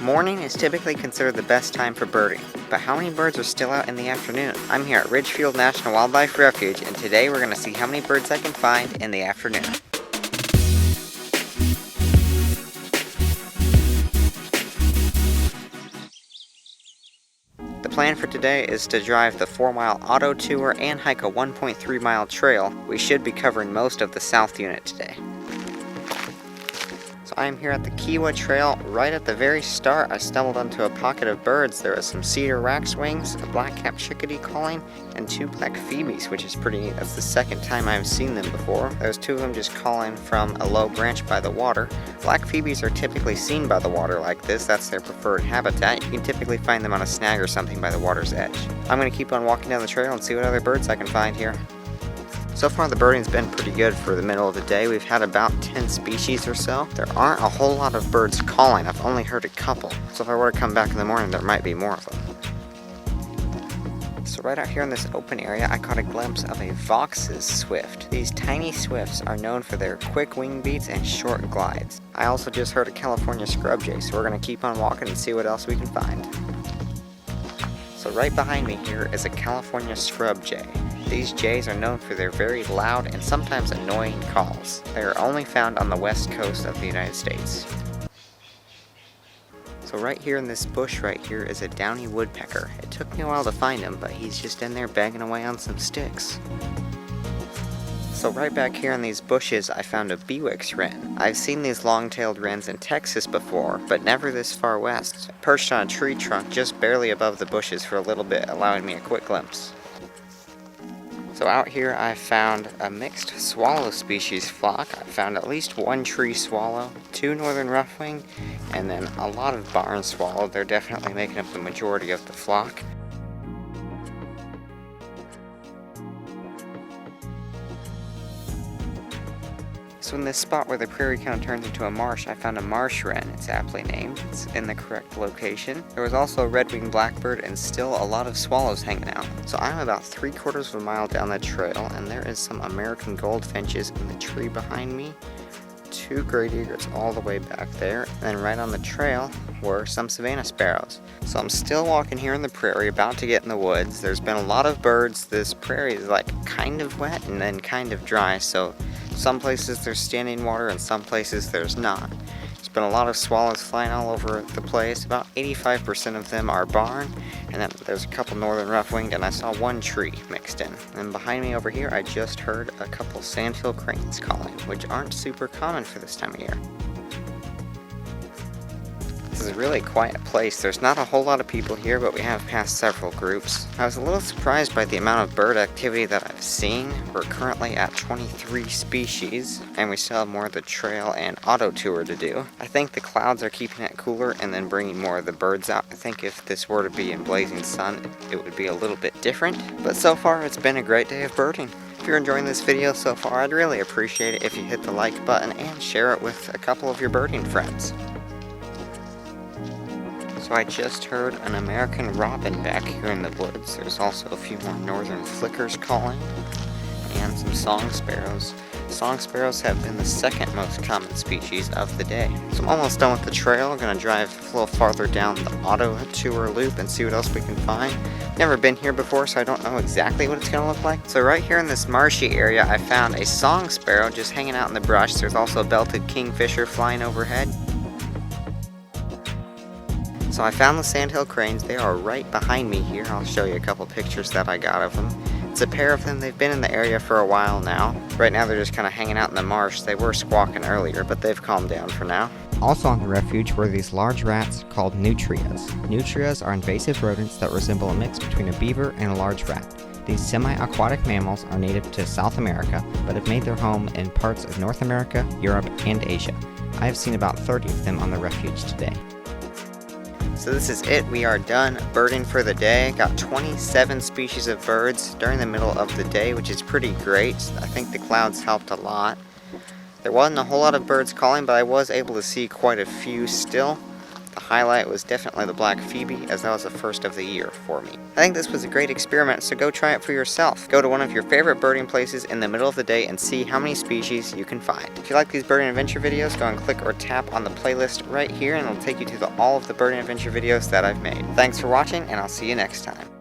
Morning is typically considered the best time for birding, but how many birds are still out in the afternoon? I'm here at Ridgefield National Wildlife Refuge, and today we're going to see how many birds I can find in the afternoon. The plan for today is to drive the 4-mile auto tour and hike a 1.3-mile trail. We should be covering most of the south unit today. So I am here at the Kiowa Trail. Right at the very start, I stumbled onto a pocket of birds. There was some cedar waxwings, a black-capped chickadee calling, and 2 black phoebes, which is pretty neat. That's the second time I've seen them before. There's 2 of them just calling from a low branch by the water. Black phoebes are typically seen by the water like this. That's their preferred habitat. You can typically find them on a snag or something by the water's edge. I'm going to keep on walking down the trail and see what other birds I can find here. So far the birding's been pretty good for the middle of the day. We've had about 10 species or so. There aren't a whole lot of birds calling. I've only heard a couple. So if I were to come back in the morning, there might be more of them. So right out here in this open area, I caught a glimpse of a Vox's swift. These tiny swifts are known for their quick wing beats and short glides. I also just heard a California scrub jay, so we're going to keep on walking and see what else we can find. So right behind me here is a California scrub jay. These jays are known for their very loud and sometimes annoying calls. They are only found on the west coast of the United States. So right here in this bush right here is a downy woodpecker. It took me a while to find him, but he's just in there banging away on some sticks. So right back here in these bushes I found a Bewick's wren. I've seen these long-tailed wrens in Texas before, but never this far west. Perched on a tree trunk just barely above the bushes for a little bit, allowing me a quick glimpse. So out here I found a mixed swallow species flock. I found at least 1 tree swallow, 2 northern roughwing, and then a lot of barn swallow. They're definitely making up the majority of the flock. So in this spot where the prairie kind of turns into a marsh, I found a marsh wren. It's aptly named. It's in the correct location. There was also a red-winged blackbird and still a lot of swallows hanging out. So I'm about 3/4 of a mile down the trail, and there is some American goldfinches in the tree behind me. 2 great egrets all the way back there, and then right on the trail were some Savannah sparrows. So I'm still walking here in the prairie, about to get in the woods. There's been a lot of birds. This prairie is like kind of wet and then kind of dry, so some places there's standing water and some places there's not. There's been a lot of swallows flying all over the place. About 85% of them are barn, and then there's a couple northern rough-winged, and I saw 1 tree mixed in. And behind me over here I just heard a couple sandhill cranes calling, which aren't super common for this time of year. This is a really quiet place. There's not a whole lot of people here, but we have passed several groups. I was a little surprised by the amount of bird activity that I've seen. We're currently at 23 species, and we still have more of the trail and auto tour to do. I think the clouds are keeping it cooler and then bringing more of the birds out. I think if this were to be in blazing sun, it would be a little bit different. But so far, it's been a great day of birding. If you're enjoying this video so far, I'd really appreciate it if you hit the like button and share it with a couple of your birding friends. So I just heard an American robin back here in the woods. There's also a few more northern flickers calling, and some song sparrows. Song sparrows have been the second most common species of the day. So I'm almost done with the trail. I'm going to drive a little farther down the auto tour loop and see what else we can find. Never been here before, so I don't know exactly what it's going to look like. So right here in this marshy area, I found a song sparrow just hanging out in the brush. There's also a belted kingfisher flying overhead. So I found the sandhill cranes. They are right behind me here. I'll show you a couple pictures that I got of them. It's a pair of them. They've been in the area for a while now. Right now they're just kind of hanging out in the marsh. They were squawking earlier, but they've calmed down for now. Also on the refuge were these large rats called nutrias. Nutrias are invasive rodents that resemble a mix between a beaver and a large rat. These semi-aquatic mammals are native to South America, but have made their home in parts of North America, Europe, and Asia. I have seen about 30 of them on the refuge today. So this is it. We are done birding for the day. Got 27 species of birds during the middle of the day, which is pretty great. I think the clouds helped a lot. There wasn't a whole lot of birds calling, but I was able to see quite a few still. The highlight was definitely the black phoebe, as that was the first of the year for me. I think this was a great experiment, so go try it for yourself. Go to one of your favorite birding places in the middle of the day and see how many species you can find. If you like these birding adventure videos, go and click or tap on the playlist right here and it'll take you to all of the birding adventure videos that I've made. Thanks for watching, and I'll see you next time.